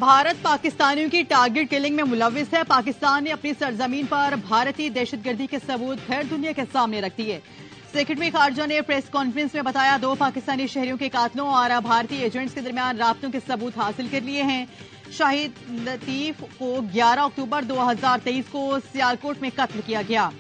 भारत पाकिस्तानियों की target killing में मुलविस है। पाकिस्तान ने अपनी सरजमीन पर भारतीय दहशतगर्दी के सबूत फिर दुनिया के सामने रख दिए। सेक्रेटरी खारजा ने प्रेस कॉन्फ्रेंस में बताया, 2 पाकिस्तानी शहरियों के कातलों और भारतीय एजेंट्स के दरमियान राब्तों के सबूत हासिल कर लिए हैं। शाहिद लतीफ को 11 अक्टूबर 2023 को सियालकोट में कत्ल किया गया।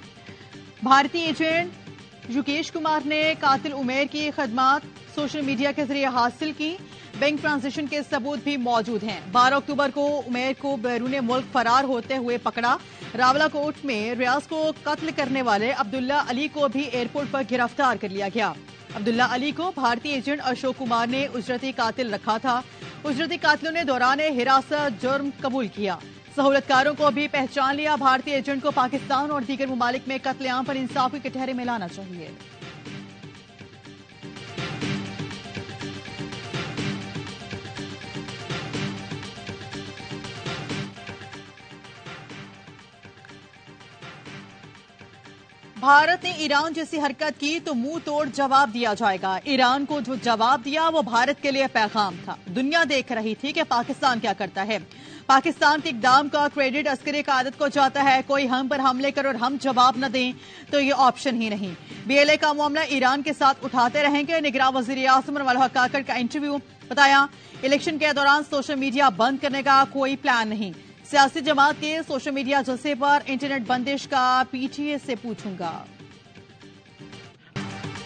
भारतीय एजेंट युकेश कुमार ने कातिल उमेर की खदमात सोशल मीडिया के जरिए हासिल की। बैंक ट्रांजेक्शन के सबूत भी मौजूद हैं। 12 अक्टूबर को उमेर को बैरून मुल्क फरार होते हुए पकड़ा। रावलाकोट में रियाज को कत्ल करने वाले अब्दुल्ला अली को भी एयरपोर्ट पर गिरफ्तार कर लिया गया। अब्दुल्ला अली को भारतीय एजेंट अशोक कुमार ने उजरती कातिल रखा था। उजरती कातिलों ने दौरान हिरासत जुर्म कबूल किया। सहूलतकारों को भी पहचान लिया। भारतीय एजेंट को पाकिस्तान और दीगर ममालिक में कत्लेआम पर इंसाफ के कटहरे में लाना चाहिए। भारत ने ईरान जैसी हरकत की तो मुंह तोड़ जवाब दिया जाएगा। ईरान को जो जवाब दिया वो भारत के लिए पैगाम था। दुनिया देख रही थी कि पाकिस्तान क्या करता है। पाकिस्तान के इकदाम का क्रेडिट अस्करी क़यादत को जाता है। कोई हम पर हमले कर और हम जवाब न दें तो ये ऑप्शन ही नहीं। बीएलए का मामला ईरान के साथ उठाते रहेंगे। निगरान वज़ीर आज़म अनवर हक काकर का इंटरव्यू। बताया, इलेक्शन के दौरान सोशल मीडिया बंद करने का कोई प्लान नहीं। सियासी जमात के सोशल मीडिया जलसे पर इंटरनेट बंदिश का पीटीए से पूछूंगा।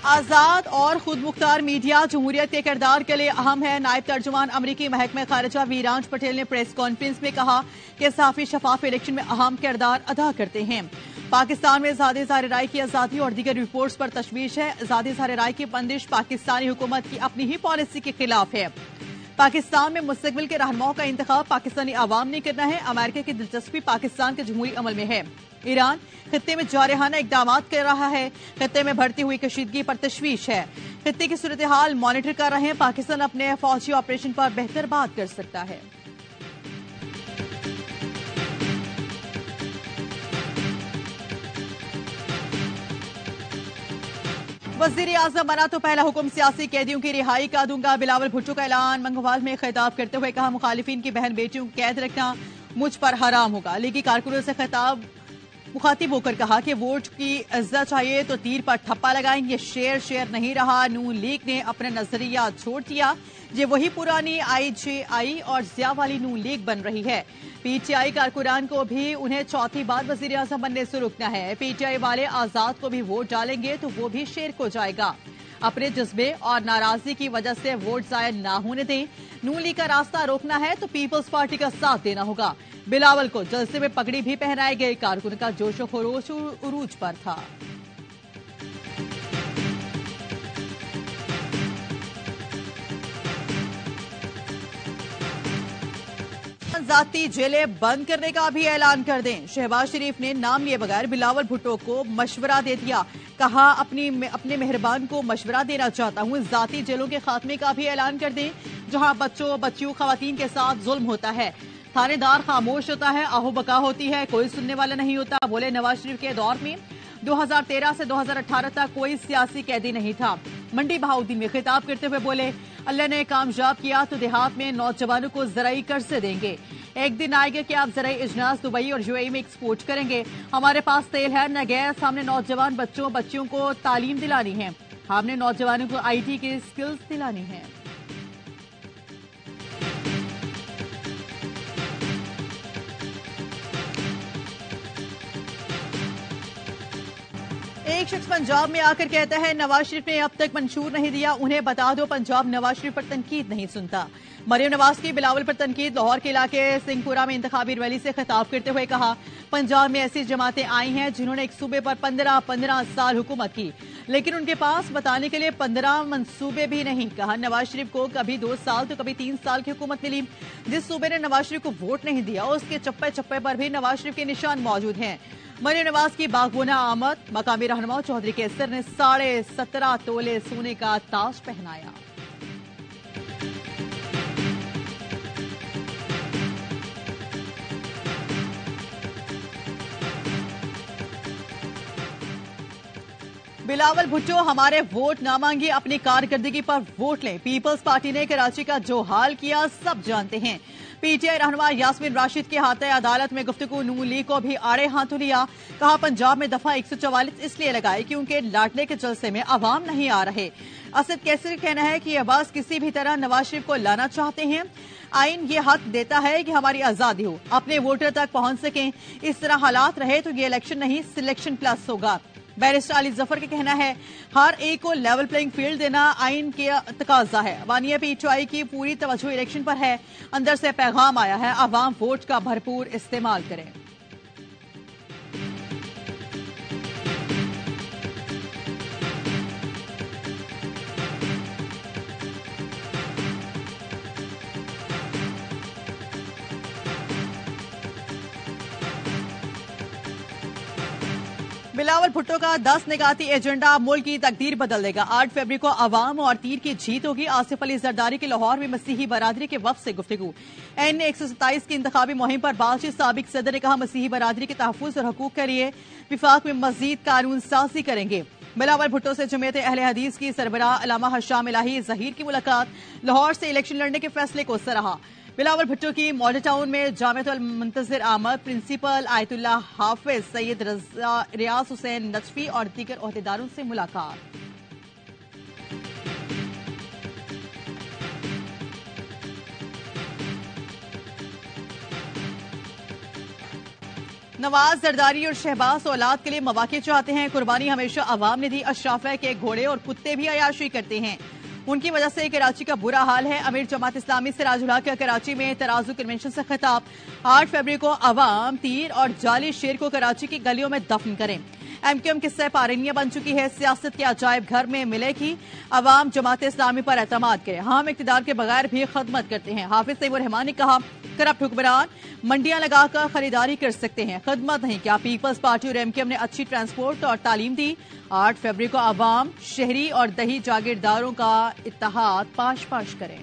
आजाद और खुद मुख्तार मीडिया जमहूरियत के किरदार के लिए अहम है। नायब तर्जुमान अमरीकी महकमे खारिजा वीरांश पटेल ने प्रेस कॉन्फ्रेंस में कहा कि सहाफी शफाफ इलेक्शन में अहम किरदार अदा करते हैं। पाकिस्तान में ज़ाती ज़ाहिर राय की आज़ादी और दीगर रिपोर्ट्स पर तशवीश है। ज़ाती ज़ाहिर राय की बंदिश पाकिस्तानी हुकूमत की अपनी ही पॉलिसी के खिलाफ है। पाकिस्तान में मुस्तकबिल के रहनुमाओं का इंतखाब पाकिस्तानी आवाम ने करना है। अमेरिका की दिलचस्पी पाकिस्तान के जमहूरी अमल में है। ईरान खित्ते में जारहाना इकदाम कर रहा है। खित्ते में बढ़ती हुई कशीदगी पर तशवीश है। खित्ते की सूरत हाल मॉनिटर कर रहे हैं। पाकिस्तान अपने फौजी ऑपरेशन पर बेहतर बात कर सकता है। वज़ीर आज़म बना तो पहला हुक्म सियासी कैदियों की रिहाई का दूंगा। बिलावल भुट्टो का ऐलान। मंगवाल में खिताब करते हुए कहा, मुखालिफिन की बहन बेटियों को कैद रखना मुझ पर हराम होगा। लीगी कारकुनों से खिताब मुखातिब होकर कहा कि वोट की इज्जत चाहिए तो तीर पर ठप्पा लगाएंगे। शेर नहीं रहा। नून लीग ने अपना नजरिया छोड़ दिया। ये वही पुरानी आईजेआई और जिया वाली नून लीग बन रही है। पीटीआई कारकुनान को भी उन्हें चौथी बार वज़ीर आज़म बनने से रुकना है। पीटीआई वाले आजाद को भी वोट डालेंगे तो वो भी शेर को जाएगा। अपने जज्बे और नाराजगी की वजह से वोट जाया ना होने दें। नून लीग का रास्ता रोकना है तो पीपल्स पार्टी का साथ देना होगा। बिलावल को जलसे में पगड़ी भी पहनाई गई। कारकुन का जोशो खरोश उरूज पर था। जाती जेलें बंद करने का भी ऐलान कर दें। शहबाज शरीफ ने नाम लिए बगैर बिलावल भुट्टो को मशवरा दे दिया। कहा, अपने मेहरबान को मशवरा देना चाहता हूं। जाती जेलों के खात्मे का भी ऐलान कर दें। जहां बच्चियों खवातीन के साथ जुल्म होता है, थानेदार खामोश होता है, आहो बका होती है, कोई सुनने वाला नहीं होता। बोले, नवाज शरीफ के दौर में 2013 से 2018 तक कोई सियासी कैदी नहीं था। मंडी बहाउद्दीन में खिताब करते हुए बोले, अल्लाह ने कामयाब किया तो देहात में नौजवानों को ज़राई कर्जे देंगे। एक दिन आएगा कि आप ज़राई इजनास दुबई और यूएई में एक्सपोर्ट करेंगे। हमारे पास तेल है न गैस। हमने नौजवान बच्चियों को तालीम दिलानी है। हमने नौजवानों को आईटी की स्किल्स दिलानी है। एक शख्स पंजाब में आकर कहता है, नवाज शरीफ ने अब तक मंशूर नहीं दिया, उन्हें बता दो पंजाब नवाज शरीफ पर तनकीद नहीं सुनता। मरियम नवाज की बिलावल पर तनकीद। लाहौर के इलाके सिंहपुरा में इंतखाबी रैली से खिताब करते हुए कहा, पंजाब में ऐसी जमातें आई हैं जिन्होंने एक सूबे पर 15 साल हुकूमत की, लेकिन उनके पास बताने के लिए 15 मंसूबे भी नहीं। कहा, नवाज शरीफ को कभी 2 साल तो कभी 3 साल की हुकूमत मिली। जिस सूबे ने नवाज शरीफ को वोट नहीं दिया उसके चप्पे चप्पे पर भी नवाज शरीफ के निशान मौजूद हैं। मरियम नवाज की बागबोना आमद। मकामी रहनुमा चौधरी कैसर ने 17.5 तोले सोने का ताज पहनाया। बिलावल भुट्टो हमारे वोट ना मांगिए, अपनी कारकर्दगी पर वोट लें। पीपल्स पार्टी ने कराची का जो हाल किया सब जानते हैं। पीटीआई रहनुमा यास्मीन राशिद के हाथ अदालत में गुफ्तगू नून लीग को भी आड़े हाथों लिया। कहा पंजाब में दफा 144 इसलिए लगाई क्योंकि लाडले के जलसे में अवाम नहीं आ रहे। असद कैसर कहना है कि अब्बास किसी भी तरह नवाज शरीफ को लाना चाहते हैं। आइन ये हक देता है कि हमारी आजादी हो, अपने वोटर तक पहुंच सकें। इस तरह हालात रहे तो ये इलेक्शन नहीं सिलेक्शन प्लस होगा। बैरिस्टर अली जफर का कहना है हर एक को लेवल प्लेइंग फील्ड देना आइन के तकाजा है। वानिया पीटीआई की पूरी तवज्जो इलेक्शन पर है। अंदर से पैगाम आया है अवाम वोट का भरपूर इस्तेमाल करें। बिलावल भुट्टो का 10 निकाती एजेंडा मुल्क की तकदीर बदल देगा। 8 फरवरी को अवाम और तीर की जीत होगी। आसिफ अली जरदारी की लाहौर में मसीही बरादरी के वफ्द से गुफ्तगू। एन 127 की इंतखाबी मुहिम पर बातचीत। साबिक सदर ने कहा मसीही बरादरी के तहफ़्फ़ुज़ और हकूक़ के लिए विफाक में मजीद कानून साजी करेंगे। बिलावल भुट्टो से जमीयत अहले हदीस की सरबराह अल्लामा हशाम इलाही ज़हीर की मुलाकात। लाहौर से इलेक्शन लड़ने के फैसले को सराहा। बिलावल भुट्टो की मॉडल टाउन में जामिअतुल मुंतज़िर अहमद, प्रिंसिपल आयतुल्लाह हाफिज सैयद रियाज हुसैन नजफी और दीगर ओहदेदारों से मुलाकात। नवाज जरदारी और शहबाज औलाद के लिए मौके चाहते हैं। कुर्बानी हमेशा अवाम ने दी। अशराफ के घोड़े और कुत्ते भी अयाशी करते हैं। उनकी वजह से कराची का बुरा हाल है। अमीर जमात इस्लामी सिराजुल हक का कराची में तराजू कन्वेंशन से खिताब। 8 फरवरी को अवाम तीर और जाली शेर को कराची की गलियों में दफन करें। एमक्यूएम किस्से पारिनियां बन चुकी है। सियासत के अजायब घर में मिलेगी। अवाम जमात इस्लामी पर एतमाद करे। हम इक़्तिदार के बगैर भी खदमत करते हैं। हाफिज तैमूर रहमान ने कहा करप्ट हुक्मरान मंडियां लगाकर खरीदारी कर सकते हैं, खदमत नहीं। क्या पीपल्स पार्टी और एमक्यूएम ने अच्छी ट्रांसपोर्ट और तालीम दी? 8 फरवरी को अवाम शहरी और दही जागीरदारों का इत्तेहाद पाश पाश करें।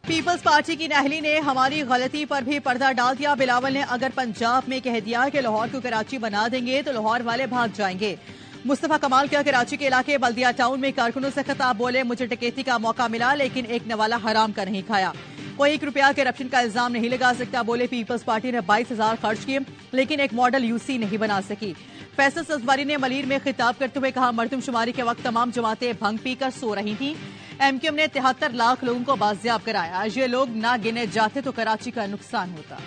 पीपल्स पार्टी की नहली ने हमारी गलती पर भी पर्दा डाल दिया। बिलावल ने अगर पंजाब में कह दिया कि लाहौर को कराची बना देंगे तो लाहौर वाले भाग जाएंगे। मुस्तफा कमाल का कराची के इलाके बल्दिया टाउन में कारकुनों से खिताब। बोले मुझे डकैती का मौका मिला लेकिन एक नवाला हराम का नहीं खाया। कोई 1 रुपया करप्शन का इल्जाम नहीं लगा सकता। बोले पीपल्स पार्टी ने 22,000 खर्च किए लेकिन एक मॉडल यूसी नहीं बना सकी। फैसल सजवारी ने मलीर में खिताब करते हुए कहा मरदमशुमारी के वक्त तमाम जमातें भंग पीकर सो रही थी। एमक्यूएम ने 73 लाख लोगों को बाजियाब कराया। ये लोग ना गिने जाते तो कराची का नुकसान होता।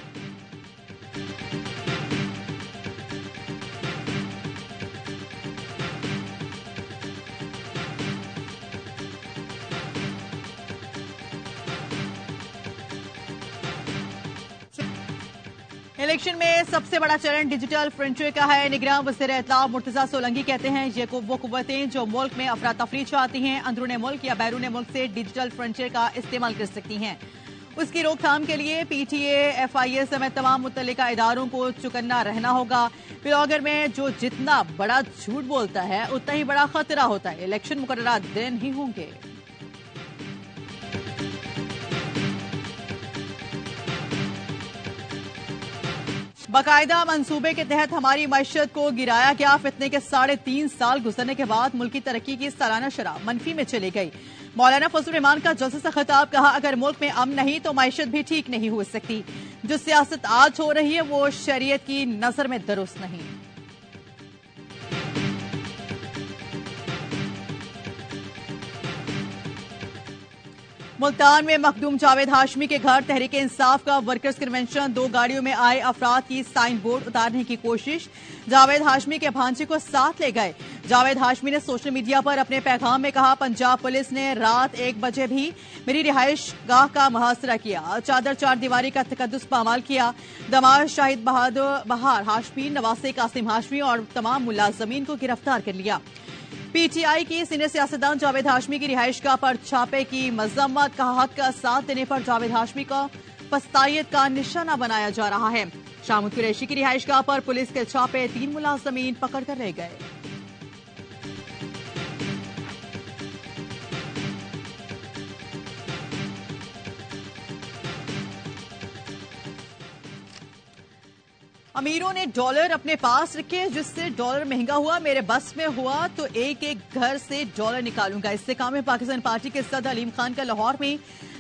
इलेक्शन में सबसे बड़ा चरण डिजिटल फ्रंटियर का है। निगरान वज़ीर इत्तला मुर्तजा सोलंकी कहते हैं ये वो कुव्वतें जो मुल्क में अफरा तफरी चाहती हैं अंदरूनी मुल्क या बैरून मुल्क से डिजिटल फ्रंटियर का इस्तेमाल कर सकती हैं। उसकी रोकथाम के लिए पीटीए, एफआईए समेत तमाम मुतल्लिका इदारों को चौकन्ना रहना होगा। ब्लॉगर में जो जितना बड़ा झूठ बोलता है उतना ही बड़ा खतरा होता है। इलेक्शन मुकर्ररा दिन ही होंगे। बाकायदा मंसूबे के तहत हमारी मईशत को गिराया गया। फितने के 3.5 साल गुजरने के बाद मुल्क की तरक्की की सालाना शरह मनफी में चली गई। मौलाना फजल रहमान का जलसे से खिताब। कहा अगर मुल्क में अमन नहीं तो मईशत भी ठीक नहीं हो सकती। जो सियासत आज हो रही है वो शरीयत की नजर में दुरुस्त नहीं। मुल्तान में मखदूम जावेद हाशमी के घर तहरीक इंसाफ का वर्कर्स कन्वेंशन। 2 गाड़ियों में आए अफराद की साइन बोर्ड उतारने की कोशिश। जावेद हाशमी के भांजे को साथ ले गए। जावेद हाशमी ने सोशल मीडिया पर अपने पैगाम में कहा पंजाब पुलिस ने रात 1 बजे भी मेरी रिहाइश गाह का मुहासरा किया। चादर चार दीवारी का तकद्दुस पामाल किया। दमार शाहिद बहार हाशमी, नवासे कासिम हाशमी और तमाम मुलाजमीन को गिरफ्तार कर लिया। पीटीआई की सीनियर सियासतदान जावेद हाशमी की रिहाइशगाह पर छापे की मजम्मत। का हक का साथ देने पर जावेद हाशमी को फस्तायत का निशाना बनाया जा रहा है। शामुद कुरैशी की रिहाइशगाह पर पुलिस के छापे। 3 मुलाजमीन पकड़ कर ले गए। अमीरों ने डॉलर अपने पास रखे, जिससे डॉलर महंगा हुआ। मेरे बस में हुआ तो एक एक घर से डॉलर निकालूंगा। इससे काम है पाकिस्तान पार्टी के सदर अलीम खान का लाहौर में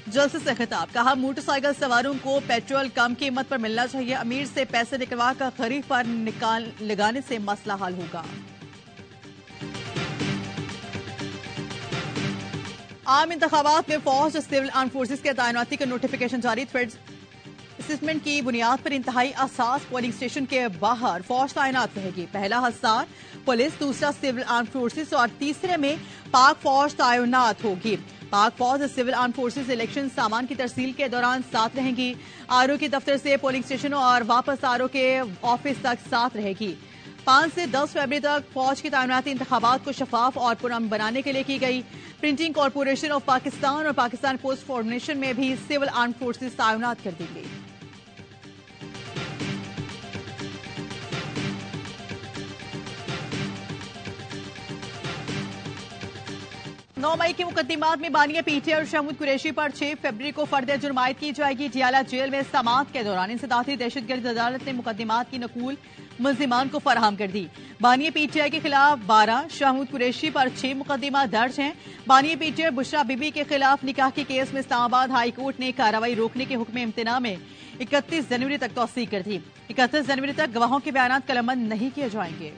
जलसे से खिताब। कहा, मोटरसाइकिल सवारों को पेट्रोल कम कीमत पर मिलना चाहिए। अमीर से पैसे निकलवा कर गरीब पर लगाने से मसला हल होगा। आम इंतखाबात में फौज सिविल आर्म फोर्सेज के तैनाती का नोटिफिकेशन जारी। थ्रेड्स असेसमेंट की बुनियाद पर इंतहाई असास पोलिंग स्टेशन के बाहर फौज तैनात रहेगी। पहला हिस्सा पुलिस, दूसरा सिविल आर्म फोर्सेज और तीसरे में पाक फौज तैनात होगी। पाक फौज सिविल आर्म फोर्सेज इलेक्शन सामान की तरसील के दौरान साथ रहेंगी। आरओ के दफ्तर से पोलिंग स्टेशन और वापस आरओ के ऑफिस तक साथ रहेगी। 5 से 10 फरवरी तक फौज की तैनाती इंतखाबात को शफाफ और पुरअमन बनाने के लिए की गई। प्रिंटिंग कॉरपोरेशन ऑफ पाकिस्तान और पाकिस्तान पोस्ट फॉर्मेशन में भी सिविल आर्म फोर्सेज तैनात कर दी गई। 9 मई के मुकदमात में बानिया पीटीआई और शहमूद कुरैशी पर 6 फरवरी को फर्द जुर्म आयद की जाएगी। जियाला जेल में समाअत के दौरान इंसदादी दहशतगर्द अदालत ने मुकदमात की नकूल मुल्जिमान को फराहम कर दी। बानिया पीटीआई के खिलाफ 12, शहमूद कुरैशी पर 6 मुकदमा दर्ज हैं। बानिया पीटीआई बुशरा बीबी के खिलाफ निकाह के केस में इस्लामाबाद हाई कोर्ट ने कार्रवाई रोकने के हुक्म इम्तना में 31 जनवरी तक तौसीह कर दी। 31 जनवरी तक गवाहों के बयान कलमबंद नहीं किए जाएंगे।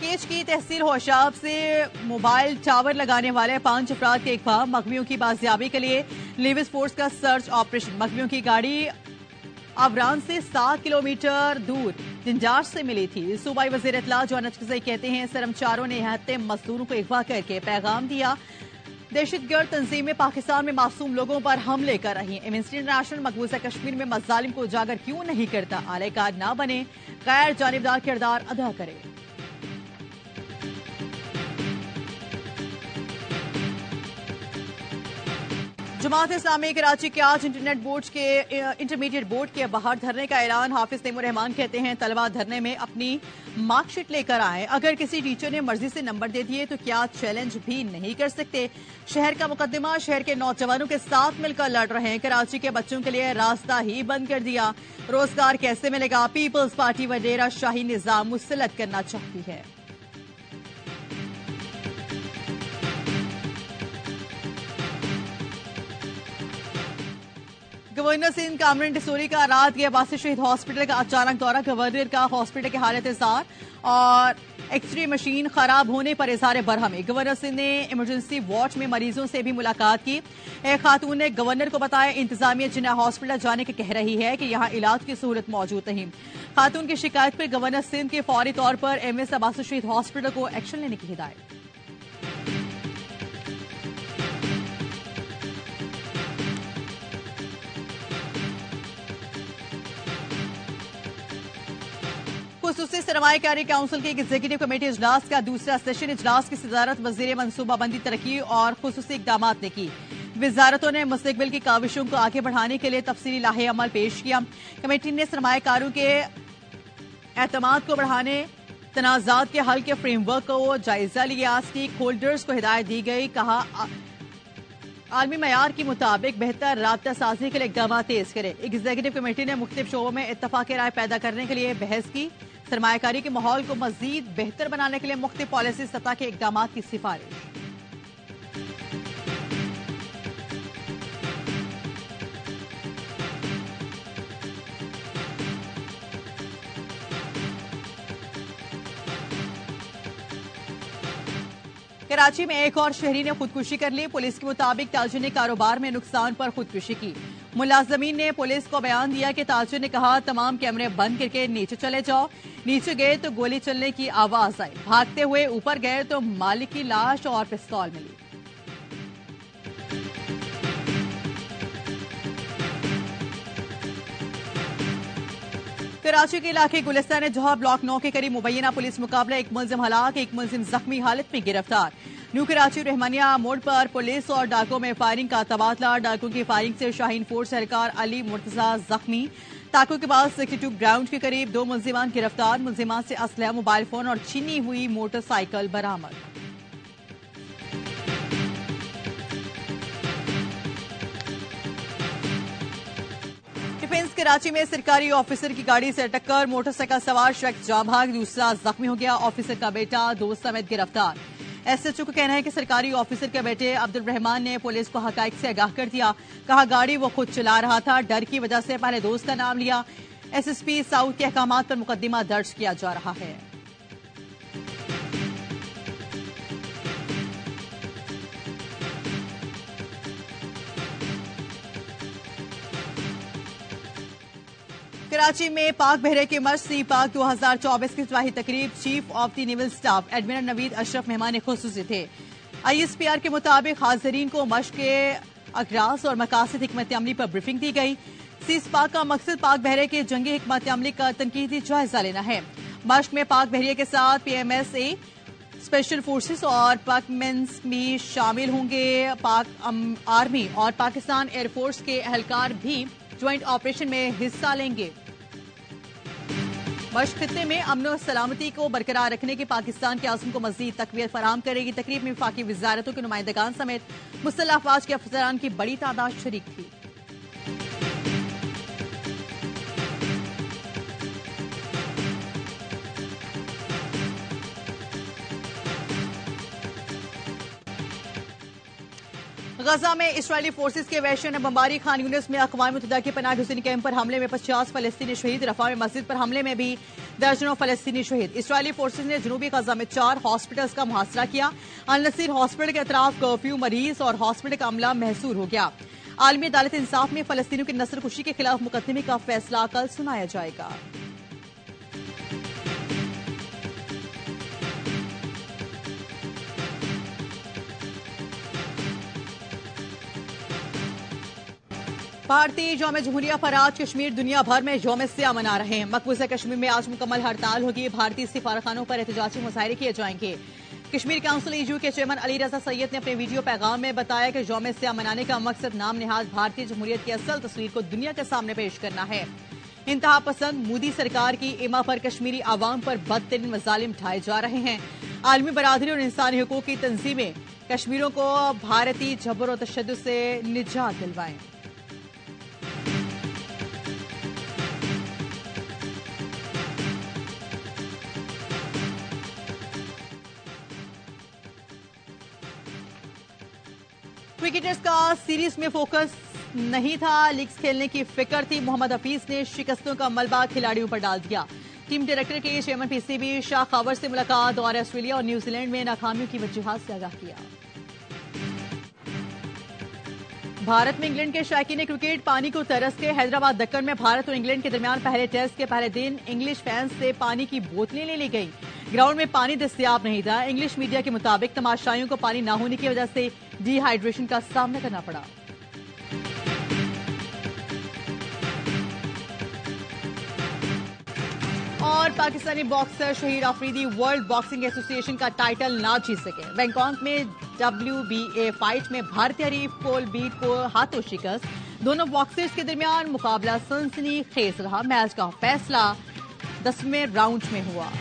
केच की तहसील होशाब से मोबाइल टावर लगाने वाले 5 अफराद के इकबाल। मकमियों की बाजियाबी के लिए लिविस फोर्स का सर्च ऑपरेशन। मकमियों की गाड़ी अवरान से 7 किलोमीटर दूर जिंजार से मिली थी। सूबाई वजीर इत्तला जो नचकज़ई कहते हैं, सरमचारों ने हत्या मजदूरों को अगवा करके पैगाम दिया। दहशतगर्द तंजीमें पाकिस्तान में मासूम लोगों पर हमले कर रही हैं। एमनेस्टी इंटरनेशनल मकबूजा कश्मीर में मजालिम को उजागर क्यों नहीं करता? आलेकार ना बने, गैर जानिबदार किरदार अदा करे। जमात इस्लामी कराची के आज इंटरमीडिएट बोर्ड के बाहर धरने का ऐलान। हाफिज तैमूर रहमान कहते हैं, तलबा धरने में अपनी मार्कशीट लेकर आए। अगर किसी टीचर ने मर्जी से नंबर दे दिए तो क्या चैलेंज भी नहीं कर सकते? शहर का मुकदमा शहर के नौजवानों के साथ मिलकर लड़ रहे हैं। कराची के बच्चों के लिए रास्ता ही बंद कर दिया। रोजगार कैसे मिलेगा? पीपल्स पार्टी वडेरा शाही निजाम मुसल्लत करना चाहती है। गवर्नर सिंध कामरान डिसोरी का रात के अब्बासी शहीद हॉस्पिटल का अचानक दौरा। गवर्नर का हॉस्पिटल की हालत इज़हार और एक्सरे मशीन खराब होने पर इज़हार बरहमी। गवर्नर सिंध ने इमरजेंसी वार्ड में मरीजों से भी मुलाकात की। एक खातून ने गवर्नर को बताया, इंतजामिया जिन्ना हॉस्पिटल जाने के कह रही है कि यहाँ इलाज की सहूलत मौजूद नहीं। खातून की शिकायत पर गवर्नर सिंध के फौरी तौर पर एमएस अब्बासी शहीद हॉस्पिटल को एक्शन लेने की हिदायत। खुसूसी सरमायाकारी काउंसिल की एग्जीक्यूटिव कमेटी इजलास का दूसरा सेशन। इजलास की सदारत वजीर मनसूबाबंदी तरक्की और खुसूसी इकदाम ने की। वजारतों ने मुस्तकबिल की काविशों को आगे बढ़ाने के लिए तफसीली लाहे अमल पेश किया। कमेटी ने सरमायाकारों के एतमाद को बढ़ाने, तनाजात के हल के फ्रेमवर्क को जायजा लिया। स्टेक होल्डर्स को हिदायत दी गई। कहा, आलमी मयार के मुताबिक बेहतर राब्ता साजी के लिए इकदाम तेज करे। एग्जीक्यूटिव कमेटी ने मुख्तलिफ शोबों में इत्तफाक राय पैदा करने के लिए बहस की। सरमायाकारी के माहौल को मजीद बेहतर बनाने के लिए मुख्तलिफ पॉलिसी सतह के इकदाम की सिफारिश। कराची में एक और शहरी ने खुदकुशी कर ली। पुलिस के मुताबिक ताजिर ने कारोबार में नुकसान पर खुदकुशी की। मुलाजमीन ने पुलिस को बयान दिया कि ताजिर ने कहा, तमाम कैमरे बंद करके नीचे चले जाओ। नीचे गए तो गोली चलने की आवाज आई। भागते हुए ऊपर गए तो मालिक की लाश और पिस्तौल मिली। कराची के इलाके गुलिस्तान जौहर ब्लॉक 9 के करीब मुबैना पुलिस मुकाबला। एक मुलजिम हलाक, एक मुलजिम जख्मी हालत में गिरफ्तार। न्यू कराची रहमानिया मोड़ पर पुलिस और डाकों में फायरिंग का तबादला। डाकों की फायरिंग से शाहीन फोर्स एहलकार अली मुर्तजा जख्मी। ताकू के पास 62 ग्राउंड के करीब 2 मुलजिमान गिरफ्तार, मुलजिमान से असलहा, मोबाइल फोन और छीनी हुई मोटरसाइकिल बरामद। डिफेंस कराची में सरकारी ऑफिसर की गाड़ी से टक्कर, मोटरसाइकिल सवार शख्स जाँ भाग, दूसरा जख्मी हो गया। ऑफिसर का बेटा दोस्त समेत गिरफ्तार। एसएचओ का कहना है कि सरकारी ऑफिसर के बेटे अब्दुल रहमान ने पुलिस को हकाइक से आगाह कर दिया। कहा गाड़ी वो खुद चला रहा था, डर की वजह से पहले दोस्त का नाम लिया। एसएसपी साउथ के अहकामात पर मुकदमा दर्ज किया जा रहा है। कराची में पाक बहरे के मर्ज सी पाक 2024 की इफ्तिताही तकरीब, chief of the naval staff admiral Naveed Ashraf मेहमान खुसूसी थे। आईएसपीआर के मुताबिक हाजिरीन को मश्क के अगराज और मकासद हिकमत अमली पर ब्रीफिंग दी गई। सीज पाक का मकसद पाक बहरे के जंगी हिकमत अमली का तनकीदी जायजा लेना है। मश्क में पाक बहरिया के साथ पीएमएसए, स्पेशल फोर्सेस और पाकमेंस भी शामिल होंगे। पाक आर्मी और पाकिस्तान एयरफोर्स के एहलकार भी ज्वाइंट ऑपरेशन में हिस्सा लेंगे। मश्क खित्ते में अमन और सलामती को बरकरार रखने के पाकिस्तान के आज़म को मजीद तकवीत फराहम करेगी। तकरीब में वफाकी वजारतों के नुमाइंदगान समेत मुसल्लह अफवाज के अफसरान की बड़ी तादाद शरीक थी। गजा में इसराइली फोर्सेस के वहशियों ने बमबारी, खान यूनिस में अक़वाम मुत्तहिदा के पनाह गुज़ीन कैंप पर हमले में 50 फलस्तीनी शहीद। रफा में मस्जिद पर हमले में भी दर्जनों फलस्तीनी शहीद। इसराइली फोर्सेस ने जनूबी गजा में 4 हॉस्पिटल्स का मुहासरा किया। अल नसीर हॉस्पिटल के अतराफ कर्फ्यू, मरीज और हॉस्पिटल का अमला महसूर हो गया। आलमी अदालत इंसाफ में फलस्तीनियों की नस्लकुशी के खिलाफ मुकदमे का फैसला कल सुनाया जाएगा। भारतीय यौम जमहूरिया पर आज कश्मीर दुनिया भर में यौम सियाह मना रहे हैं। मकबूजा कश्मीर में आज मुकम्मल हड़ताल होगी। भारतीय सिफारखानों पर एहतजाजी मुजाहरे किए जाएंगे। कश्मीर काउंसिल ईयू के चेयरमैन अली रजा सैयद ने अपने वीडियो पैगाम में बताया कि यौम सियाह मनाने का मकसद नाम निहाज भारतीय जमहूरियत की असल तस्वीर को दुनिया के सामने पेश करना है। इंतहा पसंद मोदी सरकार की इमा पर कश्मीरी आवाम पर बदतरीन मजालिम ढाए जा रहे हैं। आलमी बरादरी और इंसानी हकूक की तंजीमें कश्मीरियों को भारतीय जबर और तशद्दुद से निजात दिलवाएं। क्रिकेटर्स का सीरीज में फोकस नहीं था, लीग्स खेलने की फिक्र थी। मोहम्मद हफीज ने शिकस्तों का मलबा खिलाड़ियों पर डाल दिया। टीम डायरेक्टर के चेयरमैन पीसीबी शाह खबर से मुलाकात और ऑस्ट्रेलिया और न्यूजीलैंड में नाकामियों की वजूहात से आगाह किया। भारत में इंग्लैंड के शायकीन क्रिकेट पानी को तरस के हैदराबाद दक्कन में भारत और इंग्लैंड के दरमियान पहले टेस्ट के पहले दिन इंग्लिश फैंस से पानी की बोतलें ले ली गई। ग्राउंड में पानी दस्तयाब नहीं था। इंग्लिश मीडिया के मुताबिक तमाशाइयों को पानी न होने की वजह से डिहाइड्रेशन का सामना करना पड़ा। और पाकिस्तानी बॉक्सर शहीद अफरीदी वर्ल्ड बॉक्सिंग एसोसिएशन का टाइटल ना जीत सके। बैंकॉक में WBA फाइट में भारतीय हरीफ पोल बीट को हाथों शिकस्त। दोनों बॉक्सर्स के दरमियान मुकाबला सनसनीखेज रहा। मैच का फैसला 10वें राउंड में हुआ।